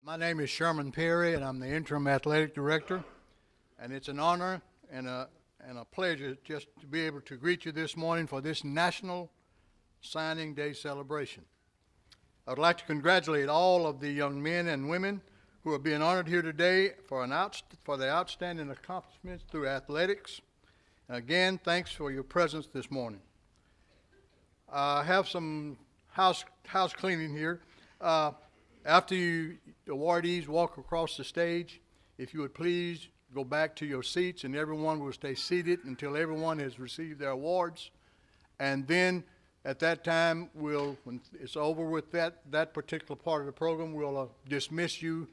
My name is Sherman Perry, and I'm the interim athletic director. And it's an honor and a pleasure just to be able to greet you this morning for this National Signing Day celebration. I would like to congratulate all of the young men and women who are being honored here today for their outstanding accomplishments through athletics. And again, thanks for your presence this morning. I have some house cleaning here. After the awardees walk across the stage, if you would please go back to your seats, and everyone will stay seated until everyone has received their awards. And then at that time, when it's over with that particular part of the program, we'll dismiss you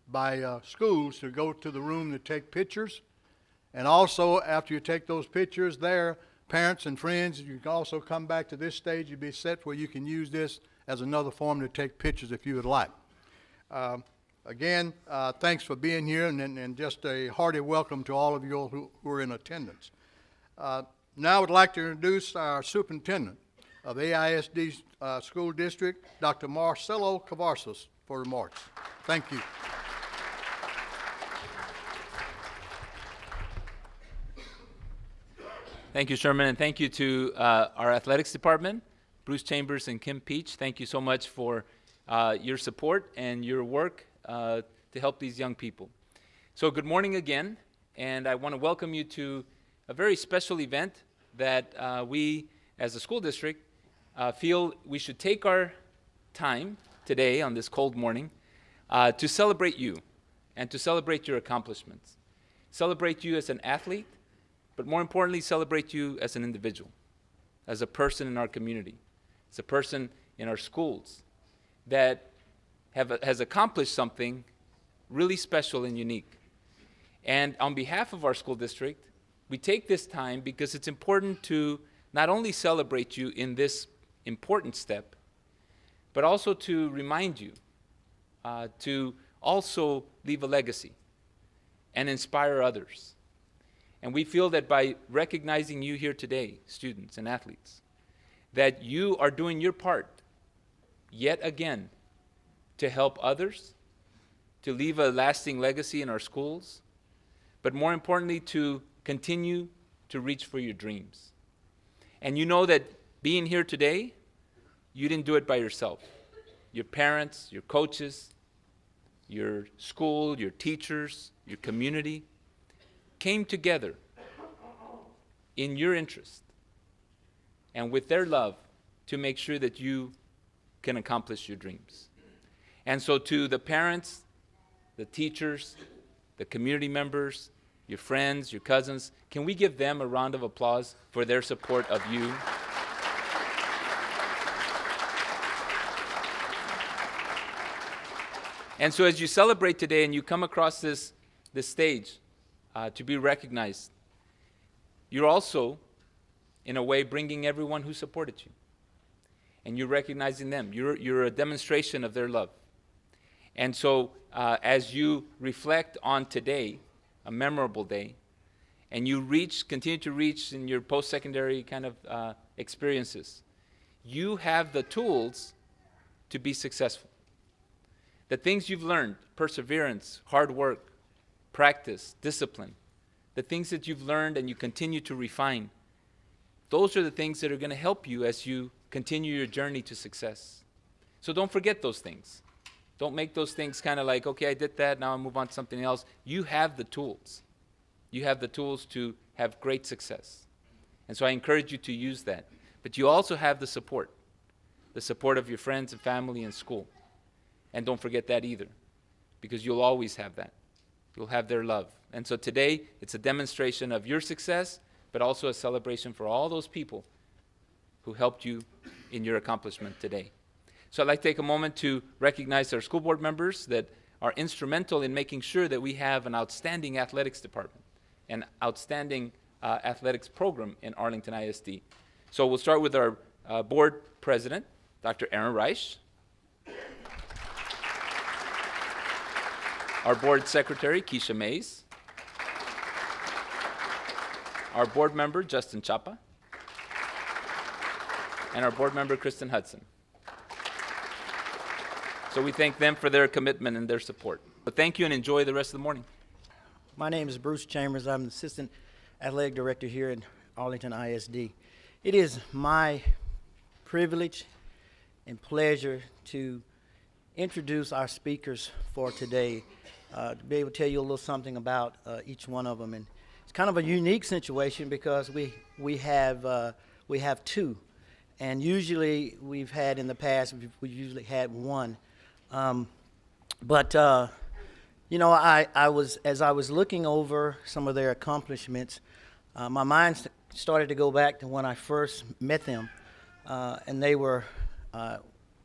by schools to go to the room to take pictures. And also, after you take those pictures there, parents and friends, you can also come back to this stage. You'll be set where you can use this as another form to take pictures if you would like. Again, thanks for being here, and just a hearty welcome to all of you who are in attendance. Now I would like to introduce our superintendent of AISD School District, Dr. Marcelo Cavazos, for remarks. Thank you. Thank you, Sherman, and thank you to our athletics department, Bruce Chambers and Kim Peach. Thank you so much for your support and your work to help these young people. So good morning again, and I want to welcome you to a very special event that we, as a school district, feel we should take our time today on this cold morning to celebrate you and to celebrate your accomplishments. Celebrate you as an athlete, but more importantly, celebrate you as an individual, as a person in our community, as a person in our schools that has accomplished something really special and unique. And on behalf of our school district, we take this time because it's important to not only celebrate you in this important step, but also to remind you to also leave a legacy and inspire others. And we feel that by recognizing you here today, students and athletes, that you are doing your part yet again to help others, to leave a lasting legacy in our schools, but more importantly, to continue to reach for your dreams. And you know that being here today, you didn't do it by yourself. Your parents, your coaches, your school, your teachers, your community came together in your interest and with their love to make sure that you can accomplish your dreams. And so to the parents, the teachers, the community members, your friends, your cousins, can we give them a round of applause for their support of you? And so as you celebrate today and you come across this stage to be recognized, you're also, in a way, bringing everyone who supported you. And you're recognizing them. You're a demonstration of their love. And so as you reflect on today, a memorable day, and you continue to reach in your post-secondary kind of experiences, you have the tools to be successful. The things you've learned, perseverance, hard work, practice, discipline, the things that you've learned and you continue to refine, those are the things that are going to help you as you continue your journey to success. So don't forget those things. Don't make those things kind of like, okay, I did that, now I'll move on to something else. You have the tools. You have the tools to have great success. And so I encourage you to use that. But you also have the support of your friends and family and school. And don't forget that either, because you'll always have that. You'll have their love. And so today, it's a demonstration of your success, but also a celebration for all those people who helped you in your accomplishment today. So I'd like to take a moment to recognize our school board members that are instrumental in making sure that we have an outstanding athletics department, an outstanding athletics program in Arlington ISD. So we'll start with our board president, Dr. Aaron Reich. Our board secretary, Keisha Mays. Our board member, Justin Chapa. And our board member, Kristen Hudson. So we thank them for their commitment and their support. But thank you and enjoy the rest of the morning. My name is Bruce Chambers. I'm the Assistant Athletic Director here at Arlington ISD. It is my privilege and pleasure to introduce our speakers for today, to be able to tell you a little something about each one of them. And it's kind of a unique situation because we have two, and usually we've had in the past we usually had one, you know, as I was looking over some of their accomplishments, my mind started to go back to when I first met them, and they were,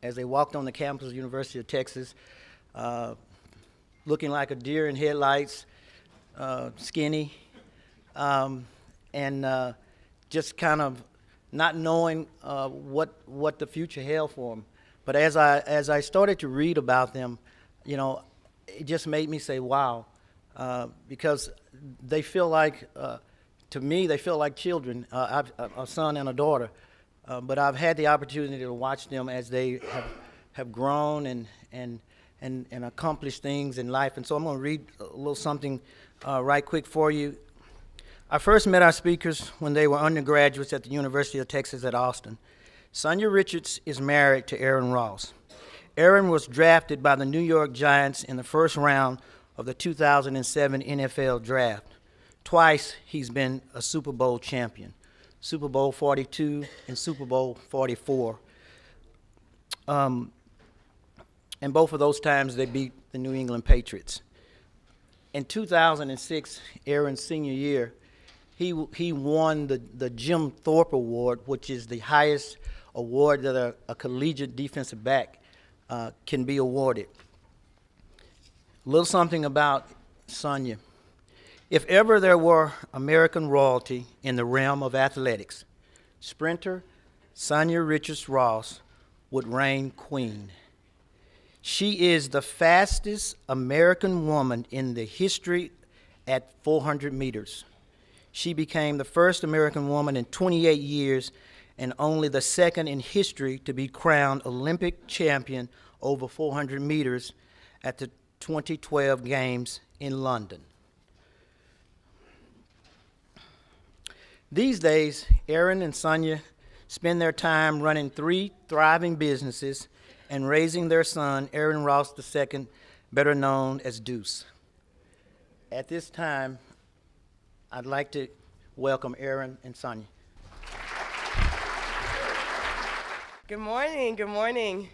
as they walked on the campus of the University of Texas, looking like a deer in headlights, skinny, and just kind of not knowing what the future held for them. But as I started to read about them, you know, it just made me say, wow, because they feel like, to me, they feel like children. I've a son and a daughter, but I've had the opportunity to watch them as they have grown and accomplished things in life. And so I'm going to read a little something right quick for you. I first met our speakers when they were undergraduates at the University of Texas at Austin. Sanya Richards is married to Aaron Ross. Aaron was drafted by the New York Giants in the first round of the 2007 NFL Draft. Twice he's been a Super Bowl champion, Super Bowl 42 and Super Bowl 44. And both of those times they beat the New England Patriots. In 2006, Aaron's senior year, he won the Jim Thorpe Award, which is the highest award that a collegiate defensive back can be awarded. A little something about Sanya. If ever there were American royalty in the realm of athletics, sprinter Sanya Richards Ross would reign queen. She is the fastest American woman in the history at 400 meters. She became the first American woman in 28 years and only the second in history to be crowned Olympic champion over 400 meters at the 2012 Games in London. These days, Aaron and Sanya spend their time running 3 thriving businesses and raising their son, Aaron Ross II, better known as Deuce. At this time, I'd like to welcome Aaron and Sanya. Good morning, good morning.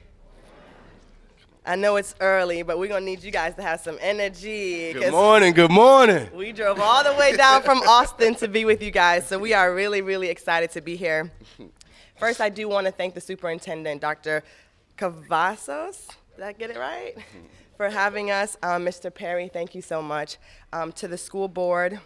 I know it's early, but we're gonna need you guys to have some energy. Good morning, good morning. We drove all the way down from Austin to be with you guys, so we are really, really excited to be here. First, I do wanna thank the superintendent, Dr. Cavazos, did I get it right? For having us. Mr. Perry, thank you so much. To the school board,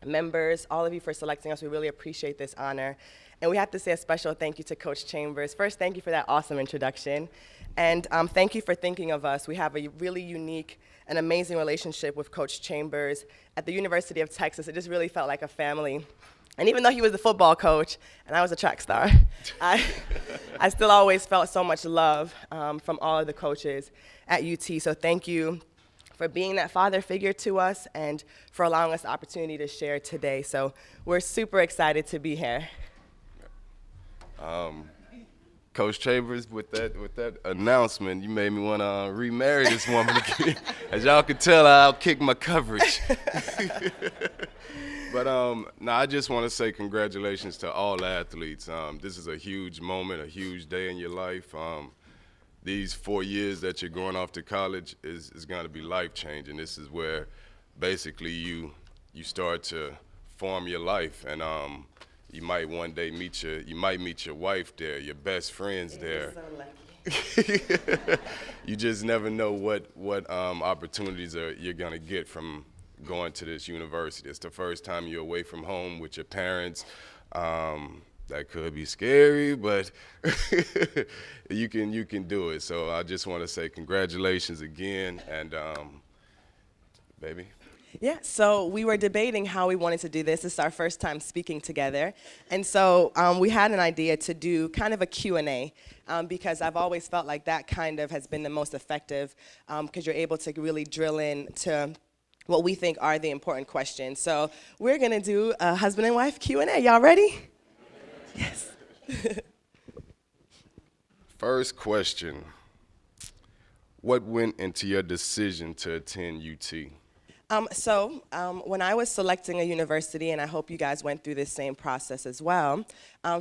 members, all of you for selecting us, we really appreciate this honor. And we have to say a special thank you to Coach Chambers. First, thank you for that awesome introduction. And thank you for thinking of us. We have a really unique and amazing relationship with Coach Chambers. At the University of Texas, it just really felt like a family. And even though he was the football coach and I was a track star, I still always felt so much love from all of the coaches at UT. So thank you for being that father figure to us and for allowing us the opportunity to share today. So we're super excited to be here. Coach Chambers, with that announcement, you made me want to remarry this woman again. As y'all can tell, I outkicked my coverage. But I just want to say congratulations to all athletes. This is a huge moment, a huge day in your life. These 4 years that you're going off to college is going to be life-changing. This is where basically you start to form your life, and you might one day meet your wife there, your best friends there. So lucky. You just never know what opportunities you're gonna get from going to this university. It's the first time you're away from home with your parents. That could be scary, but you can do it. So I just want to say congratulations again, and baby. Yeah, so we were debating how we wanted to do this. This is our first time speaking together. And so we had an idea to do kind of a Q&A because I've always felt like that kind of has been the most effective because you're able to really drill into what we think are the important questions. So we're going to do a husband and wife Q&A. Y'all ready? Yes. First question. What went into your decision to attend UT? When I was selecting a university, and I hope you guys went through this same process as well,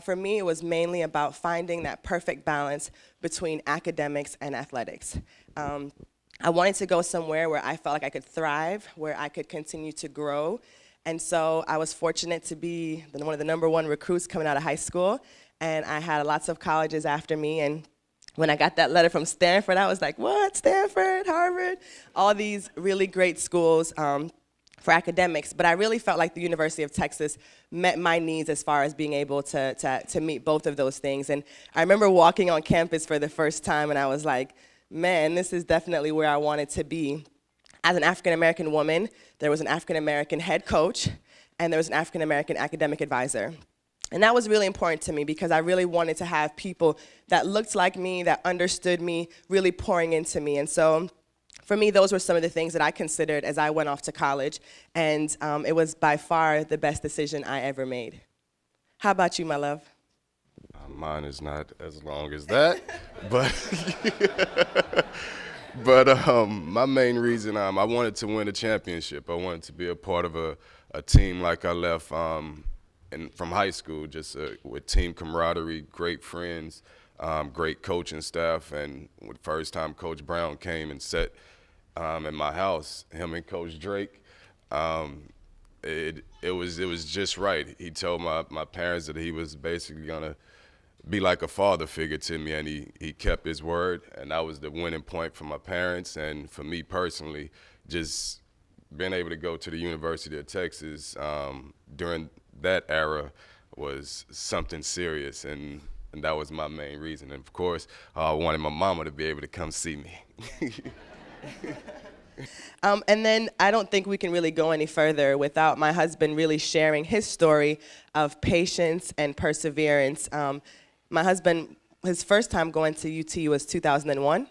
for me it was mainly about finding that perfect balance between academics and athletics. I wanted to go somewhere where I felt like I could thrive, where I could continue to grow, and so I was fortunate to be one of the #1 recruits coming out of high school, and I had lots of colleges after me, and when I got that letter from Stanford, I was like, what, Stanford, Harvard? All these really great schools for academics, but I really felt like the University of Texas met my needs as far as being able to meet both of those things. And I remember walking on campus for the first time, and I was like, man, this is definitely where I wanted to be. As an African-American woman, there was an African-American head coach, and there was an African-American academic advisor. And that was really important to me because I really wanted to have people that looked like me, that understood me, really pouring into me. And so for me, those were some of the things that I considered as I went off to college. And it was by far the best decision I ever made. How about you, my love? Mine is not as long as that, but my main reason, I wanted to win a championship. I wanted to be a part of a team like I left from high school, just with team camaraderie, great friends, great coaching staff, and the first time Coach Brown came and sat in my house, him and Coach Drake, it was just right. He told my parents that he was basically gonna be like a father figure to me, and he kept his word, and that was the winning point for my parents and for me personally. Just being able to go to the University of Texas during that era was something serious, and that was my main reason. And of course, I wanted my mama to be able to come see me. And then I don't think we can really go any further without my husband really sharing his story of patience and perseverance. My husband, his first time going to UT was 2001,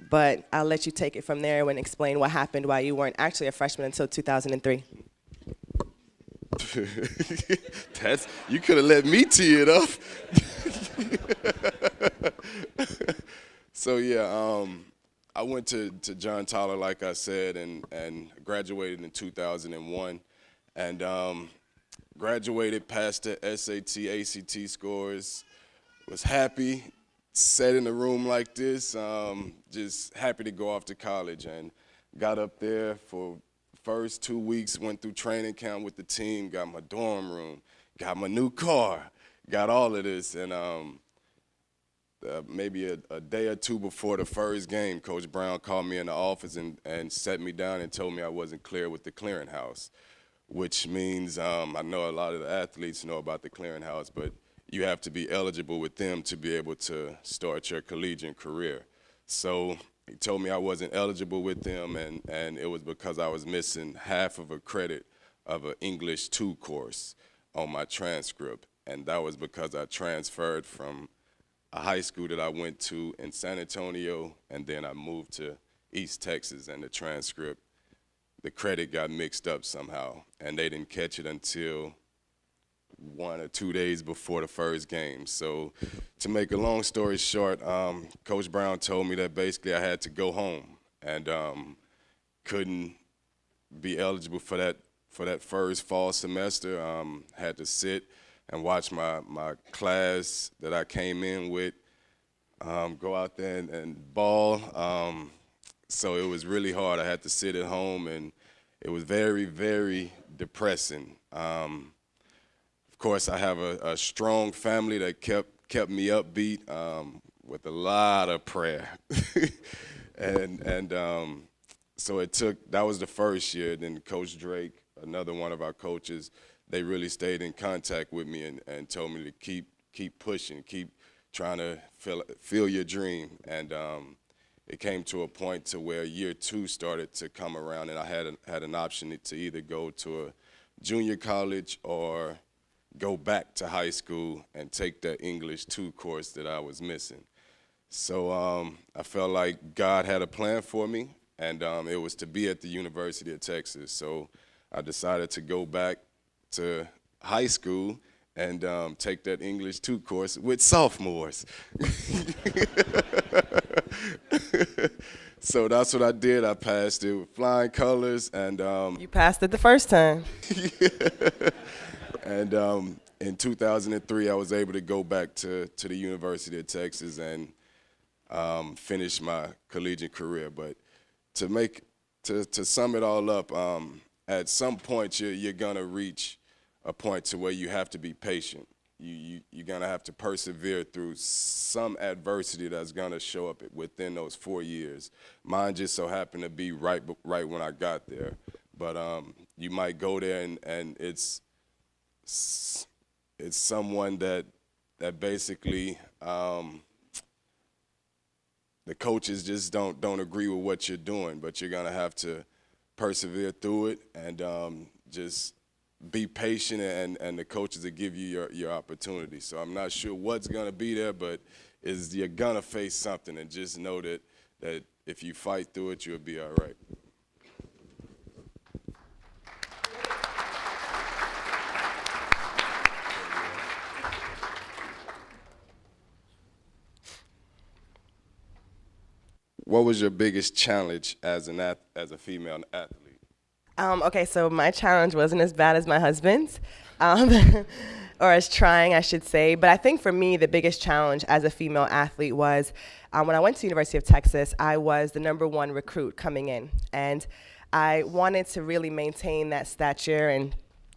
but I'll let you take it from there and explain what happened why you weren't actually a freshman until 2003. You could have let me tee it up. So yeah, I went to John Tyler, like I said, and graduated in 2001, and graduated, passed the SAT, ACT scores, was happy, sat in a room like this, just happy to go off to college, and got up there for first 2 weeks, went through training camp with the team, got my dorm room, got my new car, got all of this, and maybe a day or two before the first game, Coach Brown called me in the office and sat me down and told me I wasn't clear with the clearinghouse, which means I know a lot of the athletes know about the clearinghouse, but you have to be eligible with them to be able to start your collegiate career. So he told me I wasn't eligible with them, and it was because I was missing half of a credit of an English 2 course on my transcript, and that was because I transferred from a high school that I went to in San Antonio, and then I moved to East Texas, and the credit got mixed up somehow, and they didn't catch it until 1 or 2 days before the first game. So to make a long story short, Coach Brown told me that basically I had to go home and couldn't be eligible for that first fall semester. Had to sit and watch my class that I came in with go out there and ball. So it was really hard. I had to sit at home, and it was very, very depressing. Of course, I have a strong family that kept me upbeat with a lot of prayer. and so that was the first year. Then Coach Drake, another one of our coaches, they really stayed in contact with me and told me to keep pushing, keep trying to feel your dream. And it came to a point to where year 2 started to come around, and I had an option to either go to a junior college or go back to high school and take that English 2 course that I was missing. So I felt like God had a plan for me, and it was to be at the University of Texas. So I decided to go back to high school and take that English 2 course with sophomores. So that's what I did. I passed it with flying colors, and You passed it the first time. and in 2003, I was able to go back to the University of Texas and finish my collegiate career. But to sum it all up, at some point you're gonna reach a point to where you have to be patient. You're gonna have to persevere through some adversity that's gonna show up within those 4 years. Mine just so happened to be right when I got there. But you might go there and it's someone that basically the coaches just don't agree with what you're doing, but you're gonna have to persevere through it and just be patient, and the coaches will give you your opportunity. So I'm not sure what's gonna be there, but you're gonna face something, and just know that if you fight through it, you'll be all right. What was your biggest challenge as a female athlete? Okay, so my challenge wasn't as bad as my husband's, or as trying, I should say. But I think for me, the biggest challenge as a female athlete was when I went to the University of Texas, I was the #1 recruit coming in. And I wanted to really maintain that stature and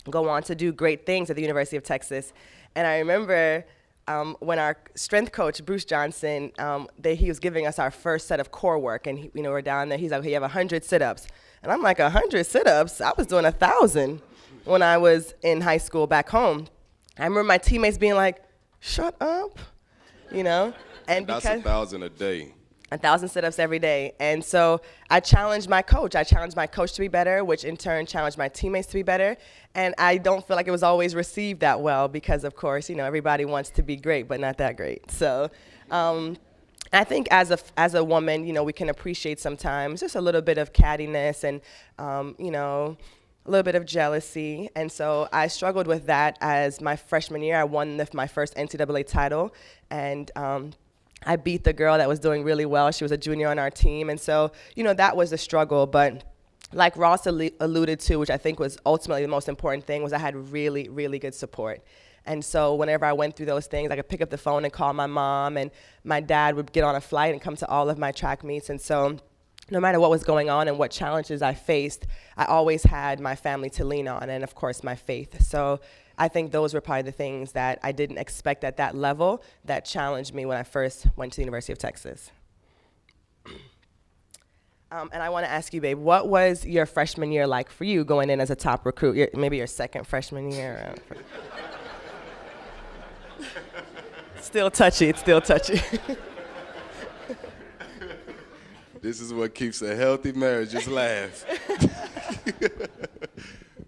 go on to do great things at the University of Texas. And I remember when our strength coach, Bruce Johnson, he was giving us our first set of core work, and we're down there. He's like, "You have 100 sit-ups." And I'm like, 100 sit-ups? I was doing 1,000 when I was in high school back home. I remember my teammates being like, "Shut up," And That's because 1,000 a day. 1,000 sit-ups every day. And so I challenged my coach. I challenged my coach to be better, which in turn challenged my teammates to be better. And I don't feel like it was always received that well because, of course, everybody wants to be great, but not that great. So I think as a woman, we can appreciate sometimes just a little bit of cattiness and, a little bit of jealousy. And so I struggled with that as my freshman year. I won my first NCAA title, and I beat the girl that was doing really well. She was a junior on our team. And so, that was a struggle. But like Ross alluded to, which I think was ultimately the most important thing, was I had really, really good support. And so whenever I went through those things, I could pick up the phone and call my mom, and my dad would get on a flight and come to all of my track meets. And so no matter what was going on and what challenges I faced, I always had my family to lean on, and of course my faith. So I think those were probably the things that I didn't expect at that level that challenged me when I first went to the University of Texas. And I want to ask you, babe, what was your freshman year like for you going in as a top recruit? Maybe your second freshman year? Still touchy, it's still touchy. This is what keeps a healthy marriage, just laugh.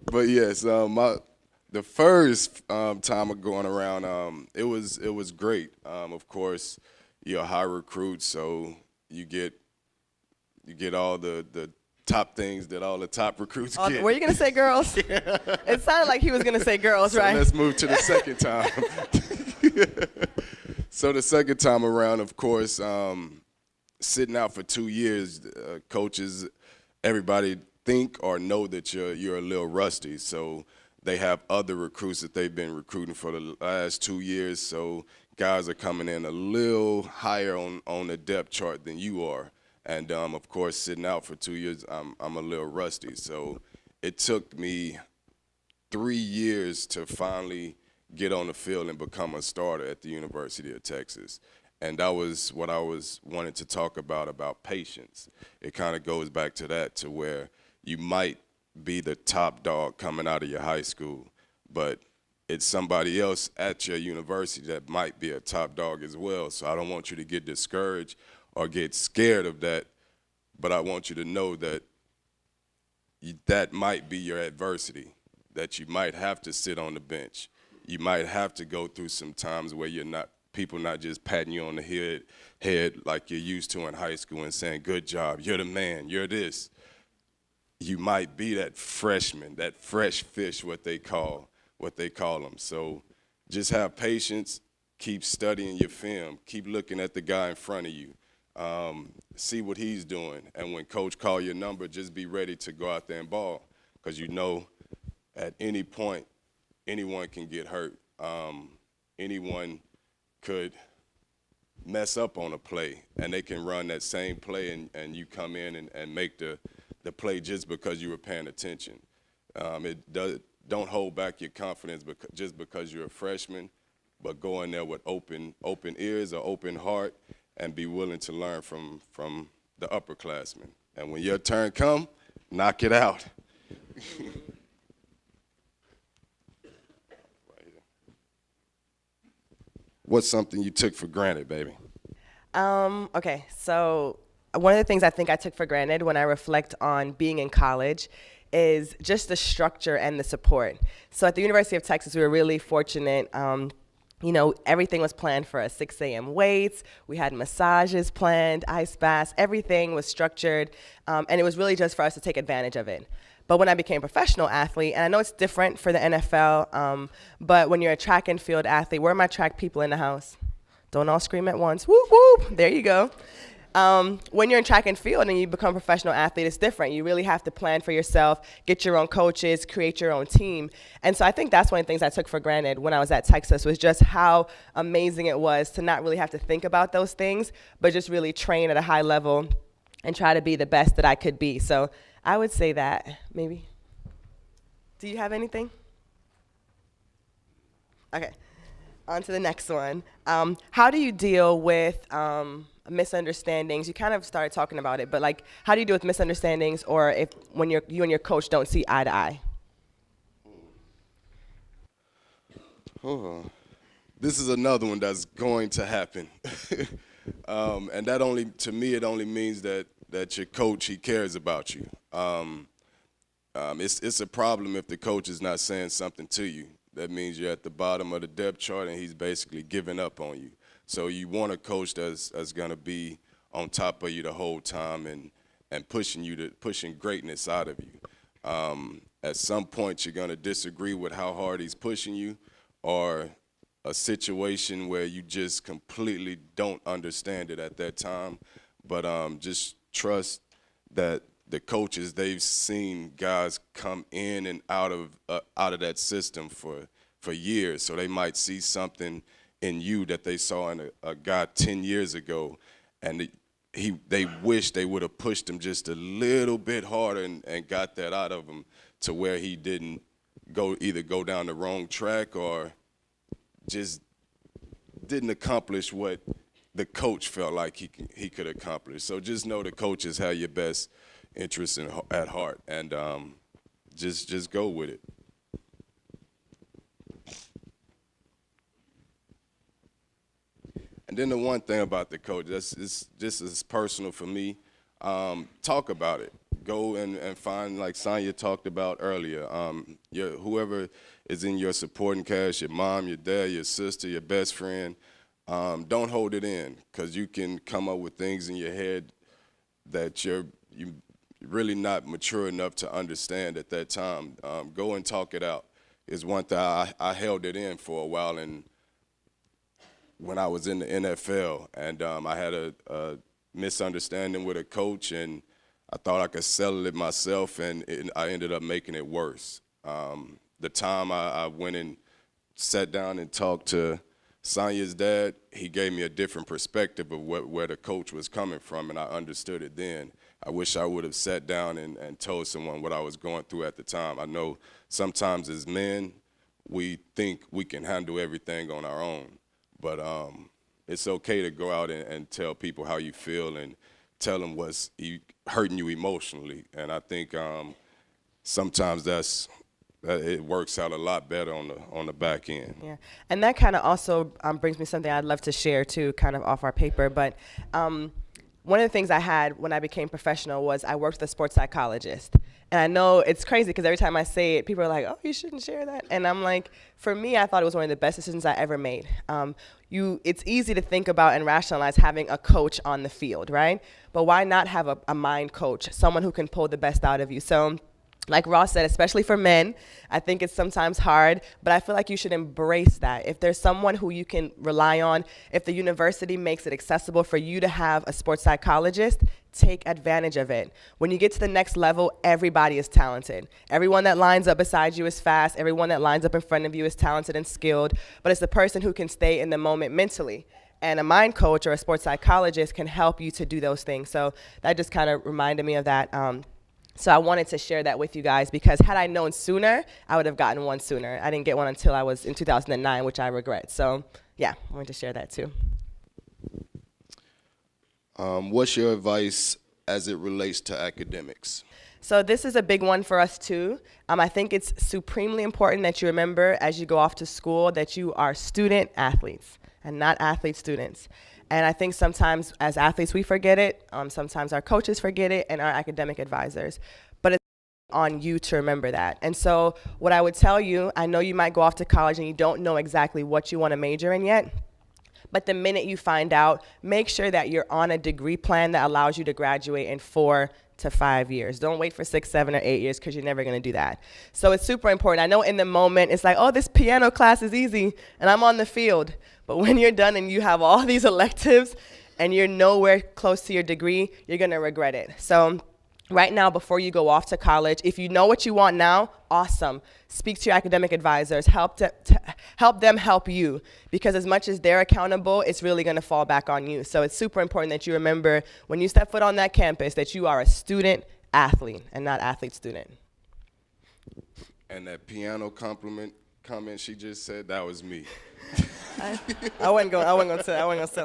But yes, the first time of going around, it was great. Of course, you're a high recruit, so you get all the top things that all the top recruits get. Were you gonna say girls? It sounded like he was gonna say girls, So right? let's move to the second time. So the second time around, of course, sitting out for 2 years, coaches, everybody think or know that you're a little rusty. So they have other recruits that they've been recruiting for the last 2 years. So guys are coming in a little higher on the depth chart than you are. And of course, sitting out for 2 years, I'm a little rusty. So it took me 3 years to finally get on the field and become a starter at the University of Texas. And that was what I was wanting to talk about patience. It kind of goes back to that, to where you might be the top dog coming out of your high school, but it's somebody else at your university that might be a top dog as well. So I don't want you to get discouraged or get scared of that, but I want you to know that that might be your adversity, that you might have to sit on the bench. You might have to go through some times where people not just patting you on the head like you're used to in high school and saying, good job, you're the man, you're this. You might be that freshman, that fresh fish, what they call them. So just have patience, keep studying your film, keep looking at the guy in front of you, see what he's doing. And when coach call your number, just be ready to go out there and ball, because you know at any point, anyone can get hurt. Anyone could mess up on a play, and they can run that same play, and you come in and make the play just because you were paying attention. Don't hold back your confidence just because you're a freshman, but go in there with open ears or open heart and be willing to learn from the upperclassmen. And when your turn come, knock it out. What's something you took for granted, baby? Okay, so one of the things I think I took for granted when I reflect on being in college is just the structure and the support. So at the University of Texas, we were really fortunate. You know, everything was planned for us, 6 a.m. weights, we had massages planned, ice baths, everything was structured, and it was really just for us to take advantage of it. But when I became a professional athlete, and I know it's different for the NFL, but when you're a track and field athlete, where are my track people in the house? Don't all scream at once, whoop, whoop, there you go. When you're in track and field and you become a professional athlete, it's different. You really have to plan for yourself, get your own coaches, create your own team. And so I think that's one of the things I took for granted when I was at Texas, was just how amazing it was to not really have to think about those things, but just really train at a high level and try to be the best that I could be. So I would say that, maybe. Do you have anything? Okay, on to the next one. How do you deal with misunderstandings? You kind of started talking about it, but like, how do you deal with misunderstandings, or if when you and your coach don't see eye to eye? Oh, this is another one that's going to happen. And that only, to me, it only means that your coach, he cares about you. It's a problem if the coach is not saying something to you. That means you're at the bottom of the depth chart and he's basically giving up on you. So you want a coach that's going to be on top of you the whole time and pushing greatness out of you. At some point, you're going to disagree with how hard he's pushing you, or a situation where you just completely don't understand it at that time. But just trust that the coaches, they've seen guys come in and out of that system for years. So they might see something in you that they saw in a guy 10 years ago, and they wish they would have pushed him just a little bit harder and got that out of him to where he didn't either go down the wrong track or just didn't accomplish what the coach felt like he could accomplish. So just know the coaches have your best interests at heart, and just go with it. And then the one thing about the coach, this is personal for me, talk about it. Go and find, like Sanya talked about earlier, whoever is in your supporting cast, your mom, your dad, your sister, your best friend, don't hold it in, because you can come up with things in your head that you're really not mature enough to understand at that time. Go and talk it out. Is one thing. I held it in for a while, and when I was in the NFL, and I had a misunderstanding with a coach, and I thought I could settle it myself, and I ended up making it worse. The time I went and sat down and talked to Sanya's dad, he gave me a different perspective of where the coach was coming from, and I understood it then. I wish I would have sat down and told someone what I was going through at the time. I know sometimes as men, we think we can handle everything on our own, but it's okay to go out and tell people how you feel and tell them what's hurting you emotionally. And I think sometimes it works out a lot better on the back end. Yeah, and that kind of also brings me something I'd love to share too, kind of off our paper. But one of the things I had when I became professional was I worked with a sports psychologist. And I know it's crazy because every time I say it, people are like, oh, you shouldn't share that. And I'm like, for me, I thought it was one of the best decisions I ever made. It's easy to think about and rationalize having a coach on the field, right? But why not have a mind coach, someone who can pull the best out of you? So like Ross said, especially for men, I think it's sometimes hard, but I feel like you should embrace that. If there's someone who you can rely on, if the university makes it accessible for you to have a sports psychologist, take advantage of it. When you get to the next level, everybody is talented. Everyone that lines up beside you is fast. Everyone that lines up in front of you is talented and skilled, but it's the person who can stay in the moment mentally. And a mind coach or a sports psychologist can help you to do those things. So that just kind of reminded me of that. So I wanted to share that with you guys because had I known sooner, I would have gotten one sooner. I didn't get one until I was in 2009, which I regret. So yeah, I wanted to share that too. What's your advice as it relates to academics? So this is a big one for us too. I think it's supremely important that you remember as you go off to school that you are student athletes and not athlete students. And I think sometimes as athletes we forget it, sometimes our coaches forget it, and our academic advisors. But it's on you to remember that. And so what I would tell you, I know you might go off to college and you don't know exactly what you want to major in yet, but the minute you find out, make sure that you're on a degree plan that allows you to graduate in 4 to 5 years. Don't wait for 6, 7, or 8 years because you're never going to do that. So it's super important. I know in the moment it's like, oh, this piano class is easy and I'm on the field. But when you're done and you have all these electives and you're nowhere close to your degree, you're going to regret it. So right now, before you go off to college, if you know what you want now, awesome. Speak to your academic advisors. Help them help you. Because as much as they're accountable, it's really going to fall back on you. So it's super important that you remember when you step foot on that campus that you are a student athlete and not athlete student. And that piano comment she just said, that was me. I wasn't going to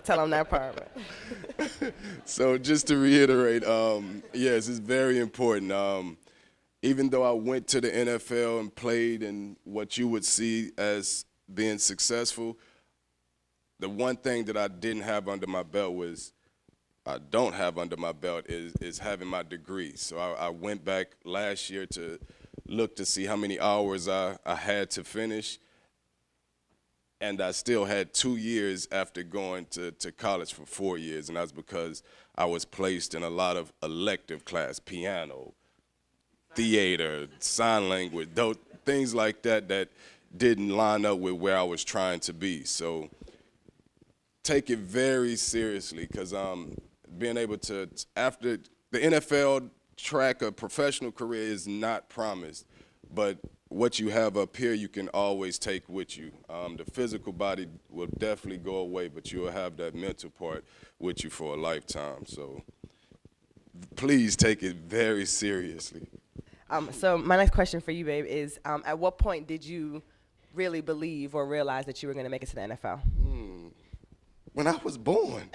tell them that part. But. So just to reiterate, yes, it's very important. Even though I went to the NFL and played in what you would see as being successful, the one thing that I didn't have under my belt don't have under my belt is having my degree. So I went back last year to look to see how many hours I had to finish. And I still had 2 years after going to college for 4 years, and that's because I was placed in a lot of elective class, piano, theater, sign language, things like that didn't line up with where I was trying to be. So take it very seriously because being able to, after the NFL track, a professional career is not promised, but what you have up here, you can always take with you. The physical body will definitely go away, but you'll have that mental part with you for a lifetime. So please take it very seriously. So my next question for you, babe, is at what point did you really believe or realize that you were going to make it to the NFL? When I was born.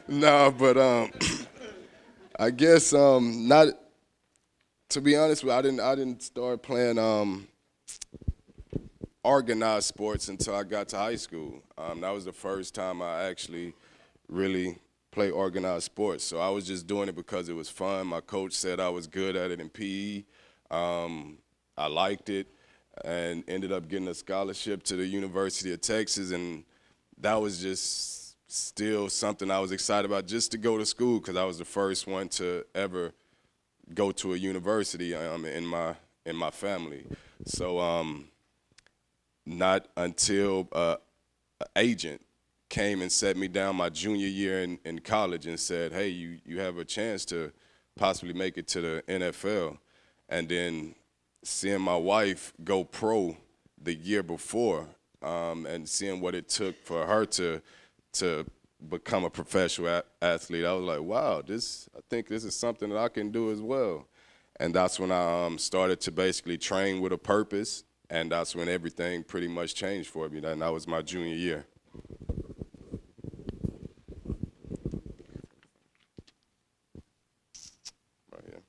No, but I guess not. To be honest with you, I didn't start playing organized sports until I got to high school. That was the first time I actually really played organized sports. So I was just doing it because it was fun. My coach said I was good at it in PE. I liked it and ended up getting a scholarship to the University of Texas, and that was just still something I was excited about, just to go to school because I was the first one to ever go to a university in my family. So not until an agent came and sat me down my junior year in college and said, hey, you have a chance to possibly make it to the NFL. And then seeing my wife go pro the year before and seeing what it took for her to become a professional athlete, I was like, wow, I think this is something that I can do as well. And that's when I started to basically train with a purpose, and that's when everything pretty much changed for me. And that was my junior year. Right here.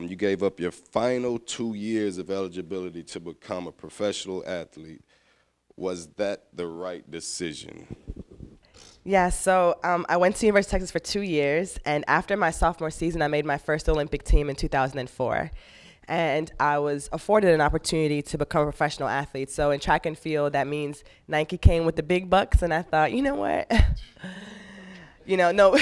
You gave up your final 2 years of eligibility to become a professional athlete. Was that the right decision? Yeah, so I went to University of Texas for 2 years, and after my sophomore season, I made my first Olympic team in 2004. And I was afforded an opportunity to become a professional athlete. So in track and field, that means Nike came with the big bucks, and I thought, you know what? No.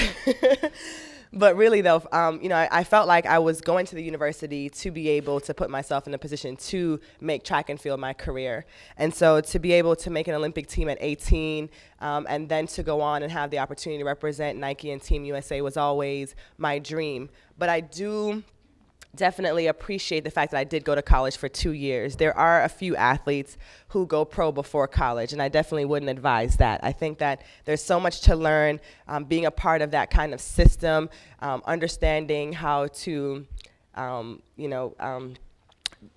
But really, though, I felt like I was going to the university to be able to put myself in a position to make track and field my career. And so to be able to make an Olympic team at 18 and then to go on and have the opportunity to represent Nike and Team USA was always my dream. But I do definitely appreciate the fact that I did go to college for 2 years. There are a few athletes who go pro before college, and I definitely wouldn't advise that. I think that there's so much to learn being a part of that kind of system, understanding how to,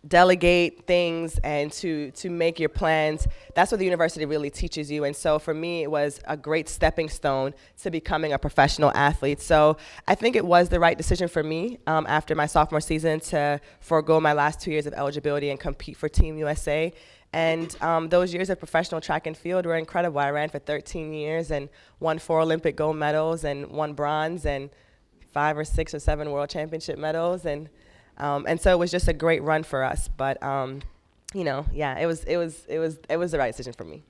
delegate things and to make your plans. That's what the university really teaches you. And so for me, it was a great stepping stone to becoming a professional athlete. So I think it was the right decision for me after my sophomore season to forego my last 2 years of eligibility and compete for Team USA. And those years of professional track and field were incredible. I ran for 13 years and won 4 Olympic gold medals and 1 bronze and 5 or 6 or 7 world championship medals. And so it was just a great run for us. But it was the right decision for me.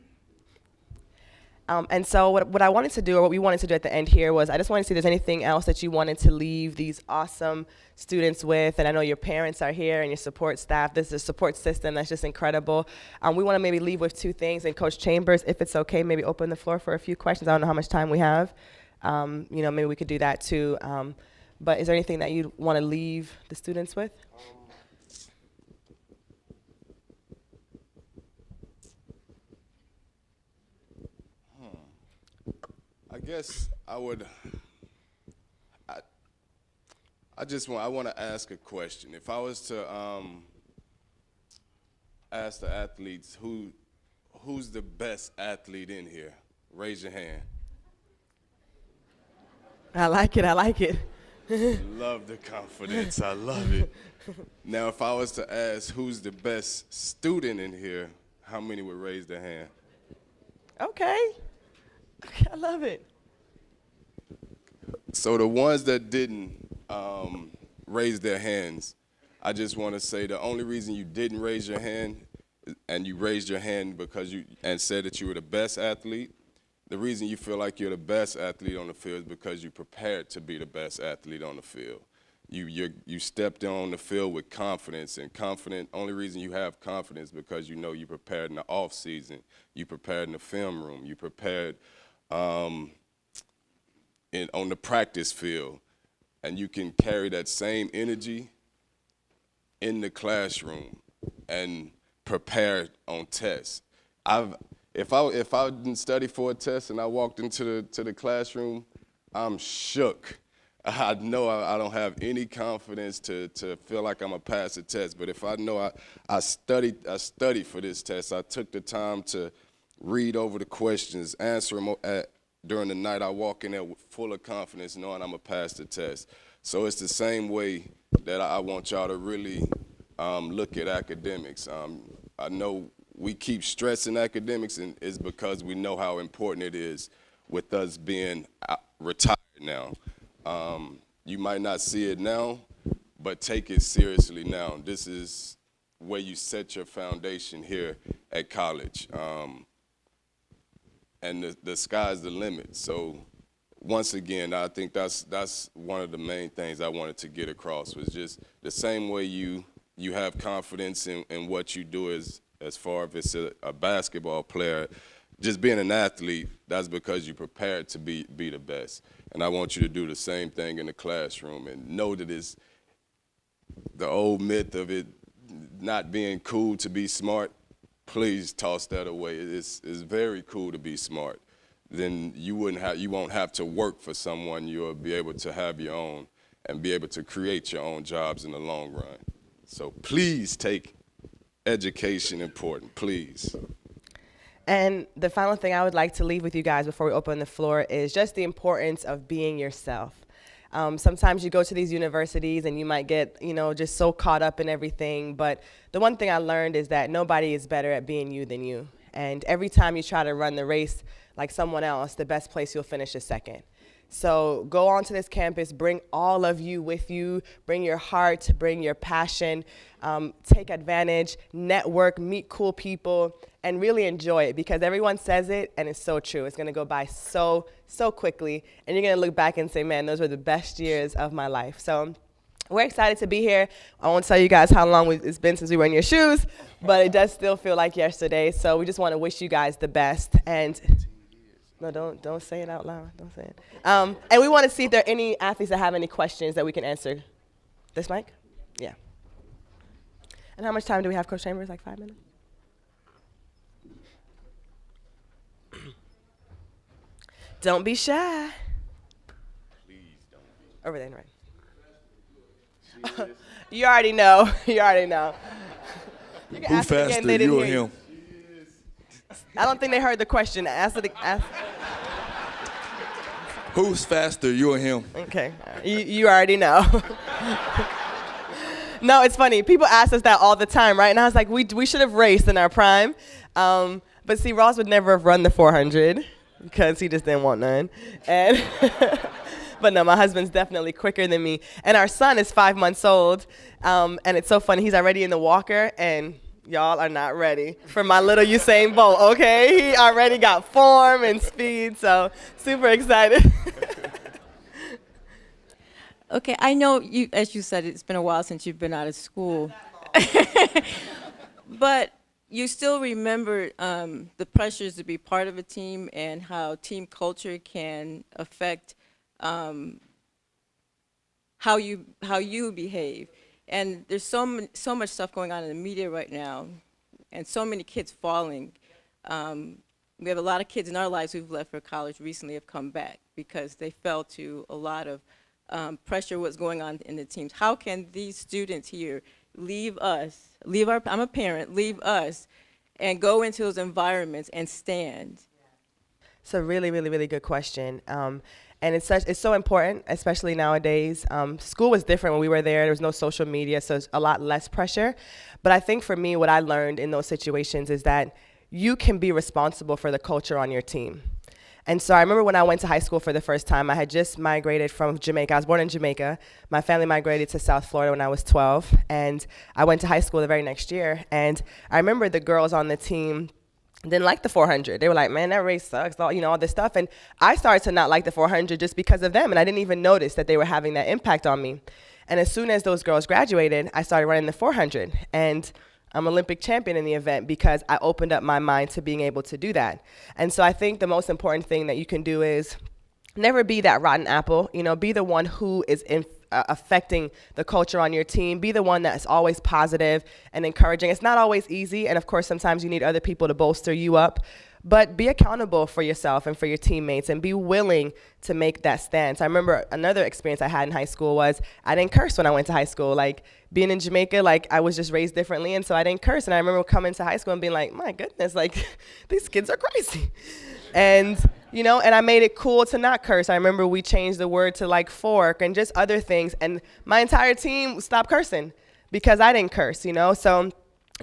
And so what I wanted to do, or what we wanted to do at the end here, was I just wanted to see if there's anything else that you wanted to leave these awesome students with. And I know your parents are here and your support staff. This is a support system that's just incredible. We want to maybe leave with 2 things. And Coach Chambers, if it's okay, maybe open the floor for a few questions. I don't know how much time we have. Maybe we could do that too. But is there anything that you'd want to leave the students with? I guess I would. I want to ask a question. If I was to ask the athletes who's the best athlete in here, raise your hand. I like it. Love the confidence. I love it. Now, if I was to ask who's the best student in here, how many would raise their hand? Okay, I love it. So the ones that didn't raise their hands, I just want to say the only reason you didn't raise your hand, and you raised your hand because and said that you were the best athlete, the reason you feel like you're the best athlete on the field is because you prepared to be the best athlete on the field. You stepped on the field with confidence, and only reason you have confidence because you know you prepared in the off season, you prepared in the film room, you prepared on the practice field, and you can carry that same energy in the classroom and prepare on tests. If I didn't study for a test and I walked into the classroom, I'm shook. I know I don't have any confidence to feel like I'm gonna pass the test. But if I know I studied for this test, I took the time to read over the questions, answer them during the night. I walk in there full of confidence, knowing I'm gonna pass the test. So it's the same way that I want y'all to really look at academics. I know we keep stressing academics, and it's because we know how important it is with us being retired now. You might not see it now, but take it seriously now. This is where you set your foundation here at college. And the sky's the limit. So once again, I think that's one of the main things I wanted to get across, was just the same way you have confidence in what you do as far as it's a basketball player, just being an athlete, that's because you prepared to be the best. And I want you to do the same thing in the classroom and know that it's the old myth of it not being cool to be smart. Please toss that away. It's very cool to be smart. Then you won't have to work for someone. You'll be able to have your own and be able to create your own jobs in the long run. So please take education important, please. And the final thing I would like to leave with you guys before we open the floor is just the importance of being yourself. Sometimes you go to these universities and you might get, just so caught up in everything. But the one thing I learned is that nobody is better at being you than you. And every time you try to run the race like someone else, the best place you'll finish is second. So go onto this campus, bring all of you with you, bring your heart, bring your passion, take advantage, network, meet cool people, and really enjoy it, because everyone says it and it's so true. It's gonna go by so quickly, and you're gonna look back and say, man, those were the best years of my life. So we're excited to be here. I won't tell you guys how long it's been since we were in your shoes, but it does still feel like yesterday. So we just wanna wish you guys the best. And no, don't say it out loud. Don't say it. And we want to see if there are any athletes that have any questions that we can answer. This mic? Yeah. And how much time do we have, Coach Chambers? Like 5 minutes? Don't be shy. Please don't be. Over there, right? You already know. You already know. You can Who ask it again, faster, they didn't you or hear him? I don't think they heard the question. Ask it. Who's faster, you or him? Okay, you already know. No, it's funny. People ask us that all the time, right? And I was like, we should have raced in our prime. But see, Ross would never have run the 400 because he just didn't want none. And but no, my husband's definitely quicker than me. And our son is 5 months old. And it's so funny. He's already in the walker, and y'all are not ready for my little Usain Bolt, okay? He already got form and speed, so super excited. Okay, I know you, as you said, it's been a while since you've been out of school. But you still remember the pressures to be part of a team and how team culture can affect how you behave. And there's so much stuff going on in the media right now, and so many kids falling. We have a lot of kids in our lives who've left for college recently have come back because they fell to a lot of pressure, what's going on in the teams. How can these students here leave us, I'm a parent, leave us, and go into those environments and stand? It's a really, really, really good question. And it's so important, especially nowadays. School was different when we were there. There was no social media, so it's a lot less pressure. But I think for me, what I learned in those situations is that you can be responsible for the culture on your team. And so I remember when I went to high school for the first time, I had just migrated from Jamaica. I was born in Jamaica. My family migrated to South Florida when I was 12. And I went to high school the very next year. And I remember the girls on the team didn't like the 400. They were like, man, that race sucks, all this stuff. And I started to not like the 400 just because of them. And I didn't even notice that they were having that impact on me. And as soon as those girls graduated, I started running the 400. And I'm Olympic champion in the event because I opened up my mind to being able to do that. And so I think the most important thing that you can do is never be that rotten apple. Be the one who is affecting the culture on your team. Be the one that's always positive and encouraging. It's not always easy, and of course sometimes you need other people to bolster you up, but be accountable for yourself and for your teammates and be willing to make that stand. So I remember another experience I had in high school was I didn't curse when I went to high school. Like being in Jamaica, like I was just raised differently, and so I didn't curse. And I remember coming to high school and being like, my goodness, like these kids are crazy. And and I made it cool to not curse. I remember we changed the word to like fork and just other things. And my entire team stopped cursing because I didn't curse, So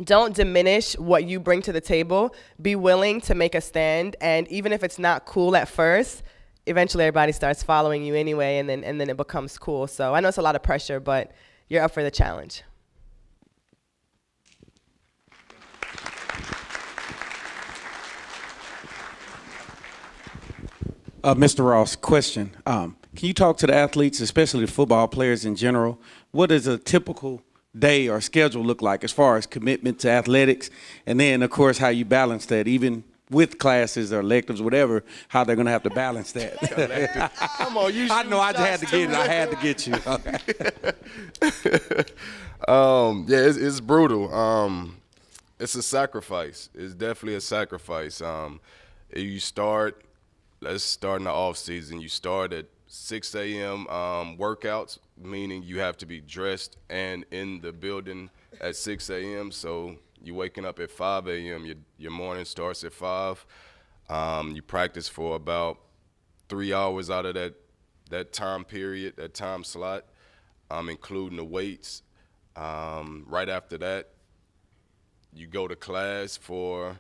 don't diminish what you bring to the table. Be willing to make a stand. And even if it's not cool at first, eventually everybody starts following you anyway, and then it becomes cool. So I know it's a lot of pressure, but you're up for the challenge. Mr. Ross, question. Can you talk to the athletes, especially the football players in general? What does a typical day or schedule look like as far as commitment to athletics? And then, of course, how you balance that, even with classes or electives, whatever, how they're going to have to balance that. Come on, you I know, I just had to get it. I had to get you. Okay. Yeah, it's brutal. It's a sacrifice. It's definitely a sacrifice. Let's start in the off season. You start at 6 a.m. Workouts, meaning you have to be dressed and in the building at 6 a.m. So you're waking up at 5 a.m. Your morning starts at 5. You practice for about 3 hours out of that that time period, that time slot, including the weights. Right after that, you go to class for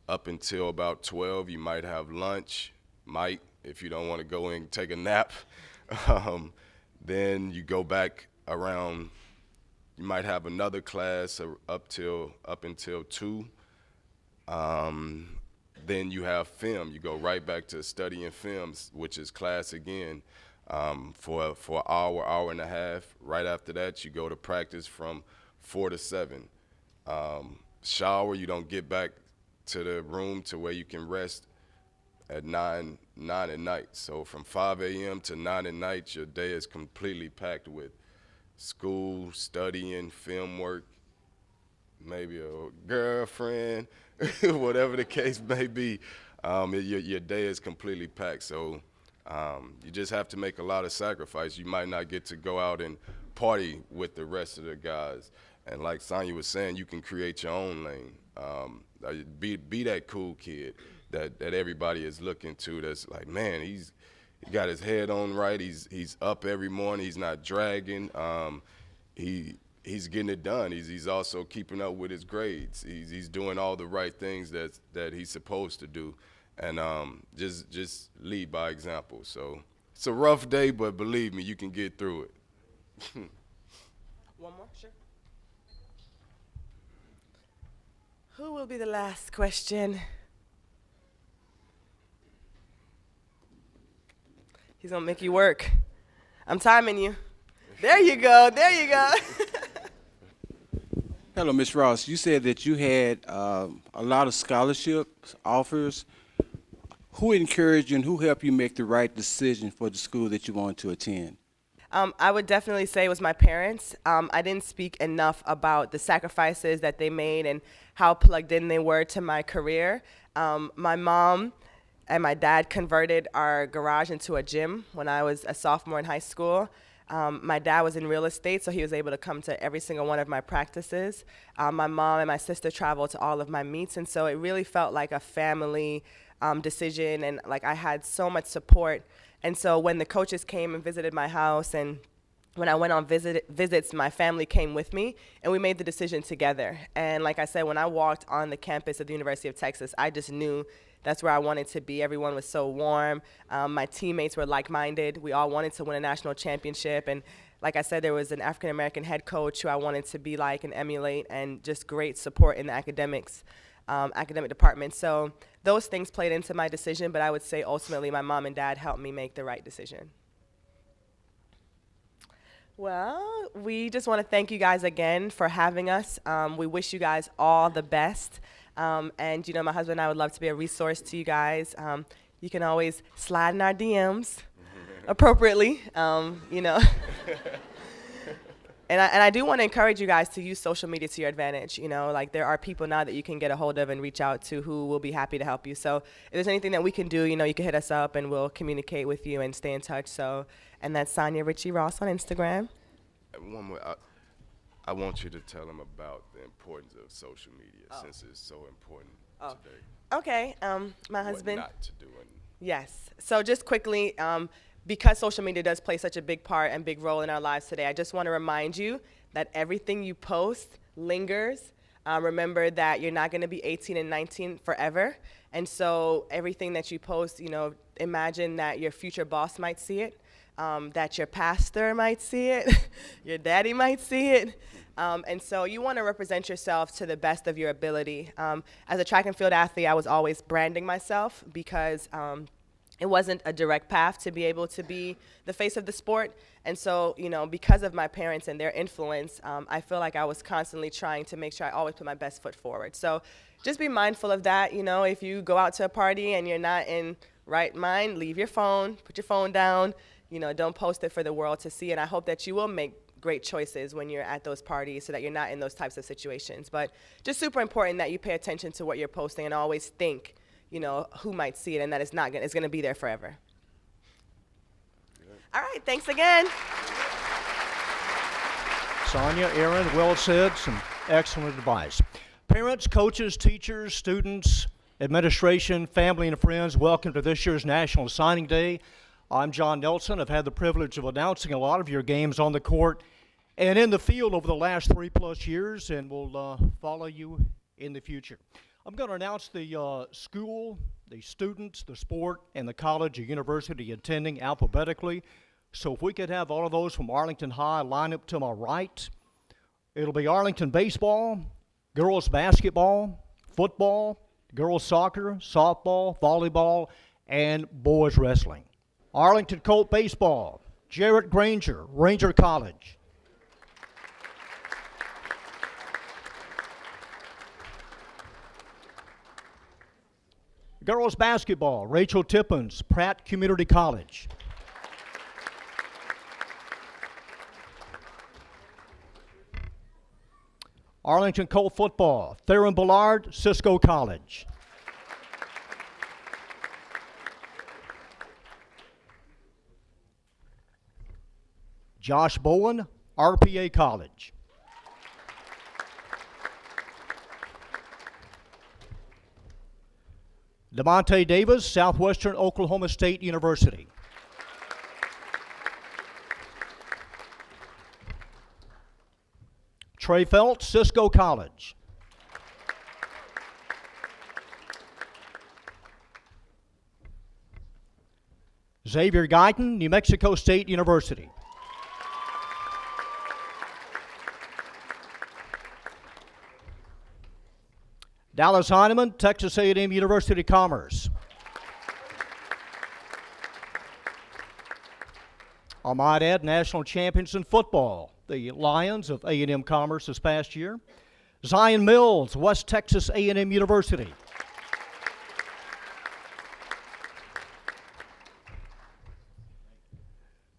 up until about 12. You might have lunch, if you don't want to go and take a nap. Then you go back around, you might have another class up until 2. Then you have film. You go right back to studying films, which is class again, for an hour, hour and a half. Right after that, you go to practice from 4 to 7. Shower, you don't get back to the room to where you can rest at 9 at night. So from 5 a.m. to 9 at night, your day is completely packed with school, studying, film work, maybe a girlfriend, whatever the case may be. Your day is completely packed. So you just have to make a lot of sacrifice. You might not get to go out and party with the rest of the guys. And like Sanya was saying, you can create your own lane. Be that cool kid that everybody is looking to, that's like, man, he got his head on right. He's up every morning. He's not dragging. He's getting it done. He's also keeping up with his grades. He's doing all the right things that he's supposed to do, and just lead by example. So it's a rough day, but believe me, you can get through it. One more, sure. Who will be the last question? He's gonna make you work. I'm timing you. There you go, there you go. Hello, Ms. Ross. You said that you had a lot of scholarship offers. Who encouraged you and who helped you make the right decision for the school that you wanted to attend? I would definitely say it was my parents. I didn't speak enough about the sacrifices that they made and how plugged in they were to my career. My mom and my dad converted our garage into a gym when I was a sophomore in high school. My dad was in real estate, so he was able to come to every single one of my practices. My mom and my sister traveled to all of my meets, and so it really felt like a family decision, and like I had so much support. And so when the coaches came and visited my house, and when I went on visits, my family came with me, and we made the decision together. And like I said, when I walked on the campus of the University of Texas, I just knew that's where I wanted to be. Everyone was so warm. My teammates were like-minded. We all wanted to win a national championship. And like I said, there was an African-American head coach who I wanted to be like and emulate, and just great support in the academic department. So those things played into my decision, but I would say ultimately my mom and dad helped me make the right decision. Well, we just want to thank you guys again for having us. We wish you guys all the best. And, you know, my husband and I would love to be a resource to you guys. You can always slide in our DMs appropriately, you know. And I do want to encourage you guys to use social media to your advantage. You know, like there are people now that you can get a hold of and reach out to who will be happy to help you. So if there's anything that we can do, you know, you can hit us up and we'll communicate with you and stay in touch. So, and that's Sanya Richie Ross on Instagram. One more, I want you to tell them about the importance of social media, since it's so important today. Okay, my husband. What not to do. Yes. So just quickly, because social media does play such a big part and big role in our lives today, I just want to remind you that everything you post lingers. Remember that you're not going to be 18 and 19 forever. And so everything that you post, you know, imagine that your future boss might see it, that your pastor might see it, your daddy might see it. And so you want to represent yourself to the best of your ability. As a track and field athlete, I was always branding myself because it wasn't a direct path to be able to be the face of the sport. And so, you know, because of my parents and their influence, I feel like I was constantly trying to make sure I always put my best foot forward. So just be mindful of that. You know, if you go out to a party and you're not in right mind, leave your phone, put your phone down, you know, don't post it for the world to see. And I hope that you will make great choices when you're at those parties so that you're not in those types of situations. But just super important that you pay attention to what you're posting and always think, you know, who might see it, and that it's going to be there forever. All right, thanks again. Sanya, Aaron, well said, some excellent advice. Parents, coaches, teachers, students, administration, family, and friends, welcome to this year's National Signing Day. I'm John Nelson. I've had the privilege of announcing a lot of your games on the court and in the field over the last 3+ years, and will follow you in the future. I'm going to announce the school, the students, the sport, and the college or university attending alphabetically. So if we could have all of those from Arlington High line up to my right. It'll be Arlington baseball, girls basketball, football, girls soccer, softball, volleyball, and boys wrestling. Arlington Colt baseball, Jarrett Granger, Ranger College. Girls basketball, Rachel Tippins, Pratt Community College. Arlington Colt football, Theron Ballard, Cisco College. Josh Bowen, RPA College. DeMonte Davis, Southwestern Oklahoma State University. Trey Felt, Cisco College. Xavier Guyton, New Mexico State University. Dallas Heineman, Texas A&M University Commerce. I might add, national champions in football, the Lions of A&M Commerce this past year. Zion Mills, West Texas A&M University.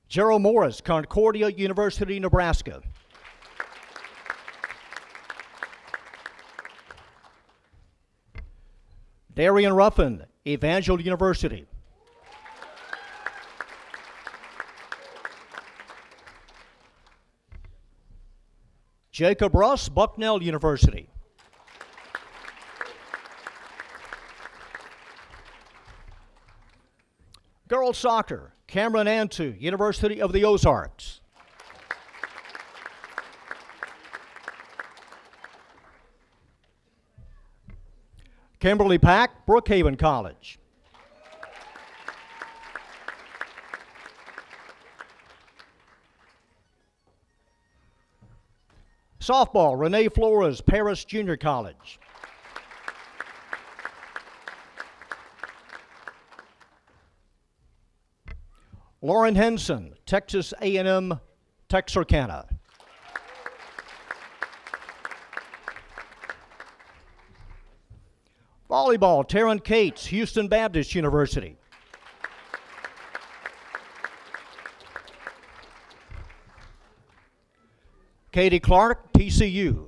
Gerald Morris, Concordia University, Nebraska. Darian Ruffin, Evangel University. Jacob Russ, Bucknell University. Girls soccer, Cameron Antu, University of the Ozarks. Kimberly Pack, Brookhaven College. Softball, Renee Flores, Paris Junior College. Lauren Henson, Texas A&M, Texarkana. Volleyball, Taryn Cates, Houston Baptist University. Katie Clark, TCU.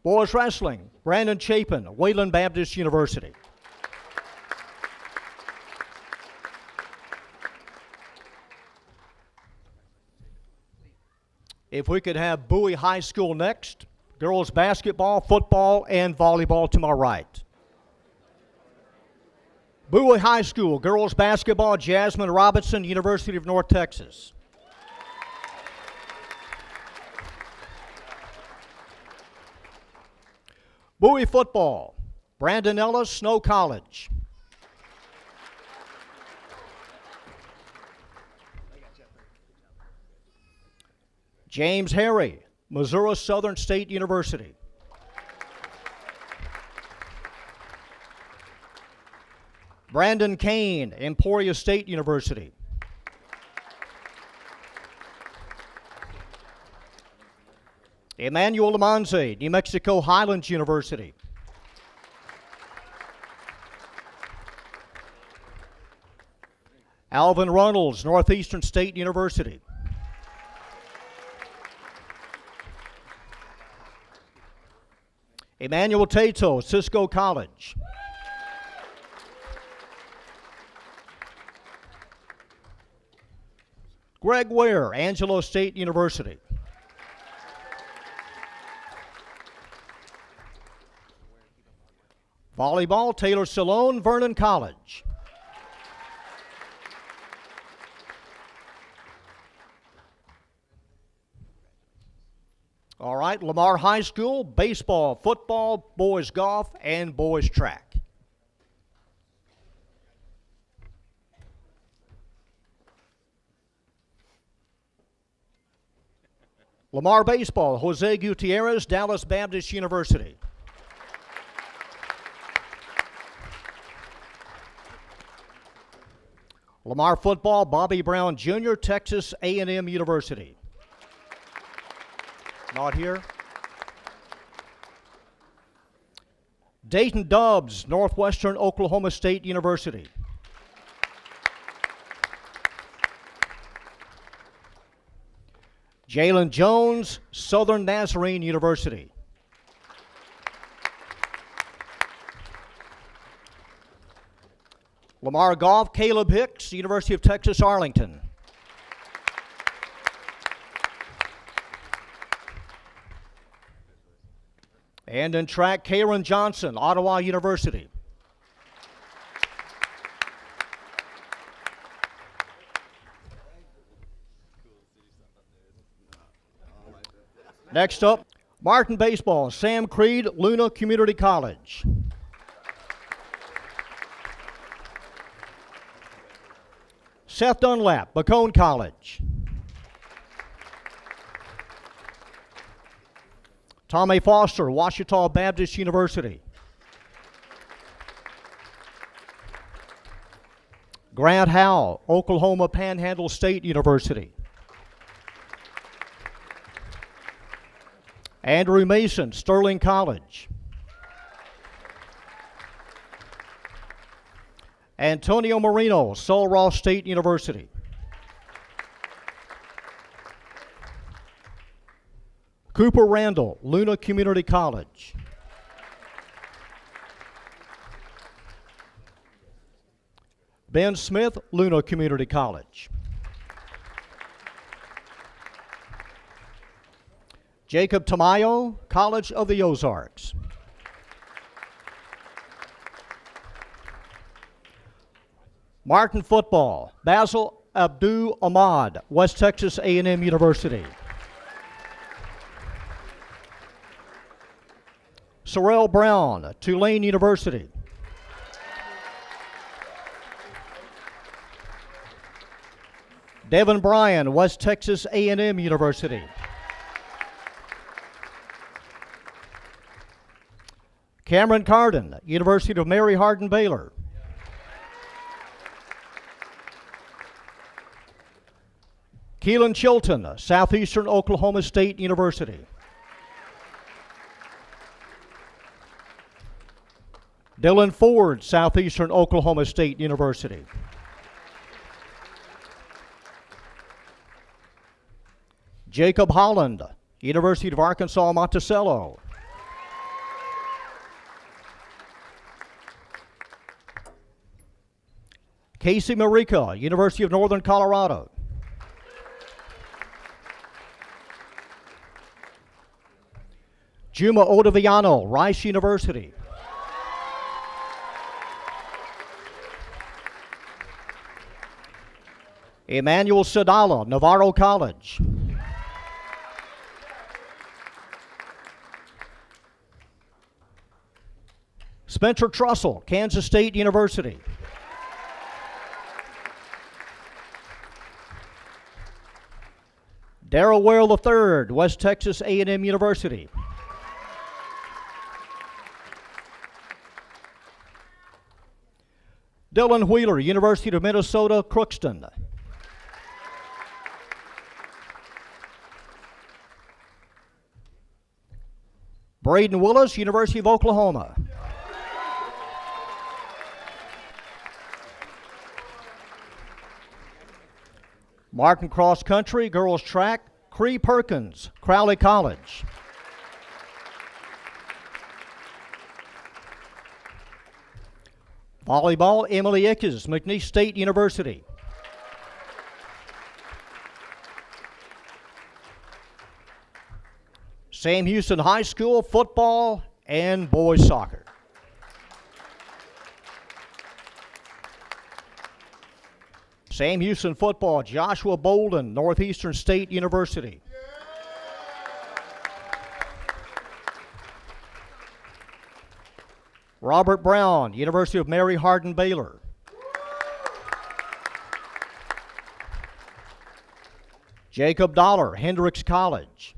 Boys wrestling, Brandon Chapin, Wayland Baptist University. If we could have Bowie High School next, girls basketball, football, and volleyball to my right. Bowie High School, girls basketball, Jasmine Robinson, University of North Texas. Bowie football, Brandon Ellis, Snow College. James Harry, Missouri Southern State University. Brandon Kane, Emporia State University. Emmanuel Lamonze, New Mexico Highlands University. Alvin Runnels, Northeastern State University. Emmanuel Tato, Cisco College. Greg Ware, Angelo State University. Volleyball, Taylor Salone, Vernon College. All right, Lamar High School, baseball, football, boys golf, and boys track. Lamar baseball, Jose Gutierrez, Dallas Baptist University. Lamar football, Bobby Brown Jr., Texas A&M University. Not here. Dayton Dubs, Northwestern Oklahoma State University. Jalen Jones, Southern Nazarene University. Lamar Golf, Caleb Hicks, University of Texas, Arlington. And in track, Karen Johnson, Ottawa University. Next up, Martin baseball, Sam Creed, Luna Community College. Seth Dunlap, Bacone College. Tommy Foster, Ouachita Baptist University. Grant Howell, Oklahoma Panhandle State University. Andrew Mason, Sterling College. Antonio Marino, Sul Ross State University. Cooper Randall, Luna Community College. Ben Smith, Luna Community College. Jacob Tamayo, College of the Ozarks. Martin football, Basil Abdu Ahmad, West Texas A&M University. Sorrell Brown, Tulane University. Devin Bryan, West Texas A&M University. Cameron Carden, University of Mary Hardin Baylor. Keelan Chilton, Southeastern Oklahoma State University. Dylan Ford, Southeastern Oklahoma State University. Jacob Holland, University of Arkansas Monticello. Casey Marica, University of Northern Colorado. Juma Odaviano, Rice University. Emmanuel Sadala, Navarro College. Spencer Trussell, Kansas State University. Darrell Ware III, West Texas A&M University. Dylan Wheeler, University of Minnesota, Crookston. Braden Willis, University of Oklahoma. Martin cross country, girls track, Cree Perkins, Crowley College. Volleyball, Emily Ickes, McNeese State University. Sam Houston High School, football, and boys soccer. Sam Houston football, Joshua Bolden, Northeastern State University. Robert Brown, University of Mary Hardin Baylor. Jacob Dollar, Hendrix College.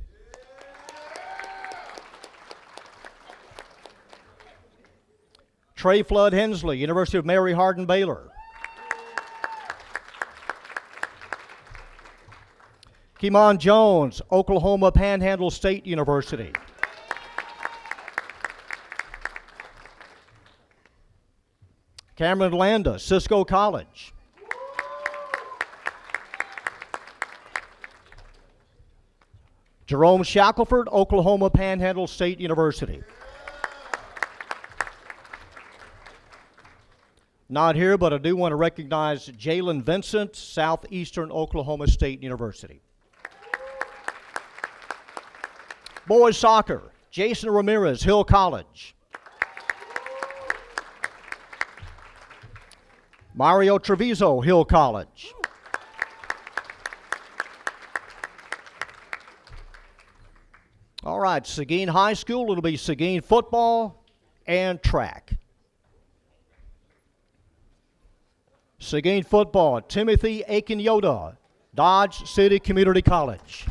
Trey Flood Hensley, University of Mary Hardin Baylor. Kimon Jones, Oklahoma Panhandle State University. Cameron Landa, Cisco College. Jerome Shackelford, Oklahoma Panhandle State University. Not here, but I do want to recognize Jalen Vincent, Southeastern Oklahoma State University. Boys soccer, Jason Ramirez, Hill College. Mario Treviso, Hill College. All right, Seguin High School, it'll be Seguin football and track. Seguin football, Timothy Aiken-Yoda, Dodge City Community College.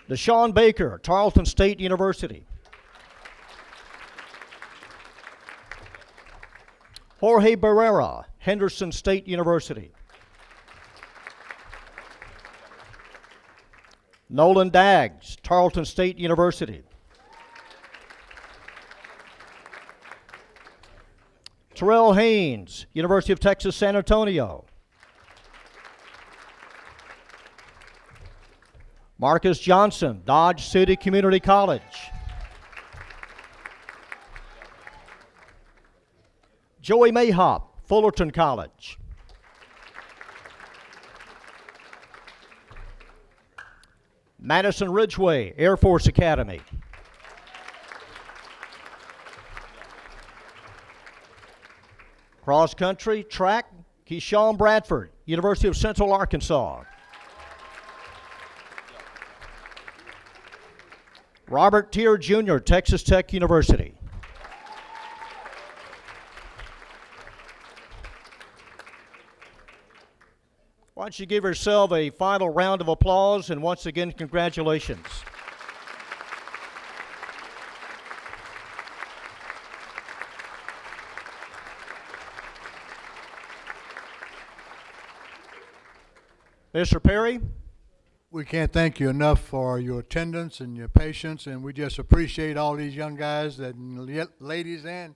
Deshaun Baker, Tarleton State University. Jorge Barrera, Henderson State University. Nolan Daggs, Tarleton State University. Terrell Haynes, University of Texas San Antonio. Marcus Johnson, Dodge City Community College. Joey Mayhop, Fullerton College. Madison Ridgeway, Air Force Academy. Cross country, track, Keyshawn Bradford, University of Central Arkansas. Robert Tier Jr., Texas Tech University. Why don't you give yourself a final round of applause, and once again, congratulations. Mr. Perry? We can't thank you enough for your attendance and your patience, and we just appreciate all these young guys, ladies and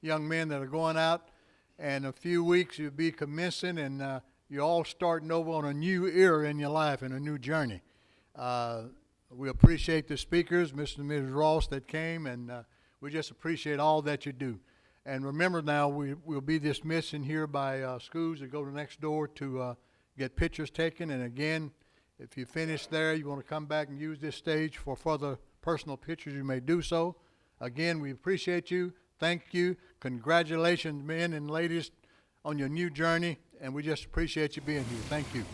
young men that are going out. And in a few weeks, you'll be commencing, and you're all starting over on a new era in your life and a new journey. We appreciate the speakers, Mr. and Mrs. Ross, that came, and we just appreciate all that you do. And remember now, we'll be dismissed in here by schools that go to next door to get pictures taken. And again, if you finish there, you want to come back and use this stage for further personal pictures, you may do so. Again, we appreciate you. Thank you. Congratulations, men and ladies, on your new journey, and we just appreciate you being here. Thank you.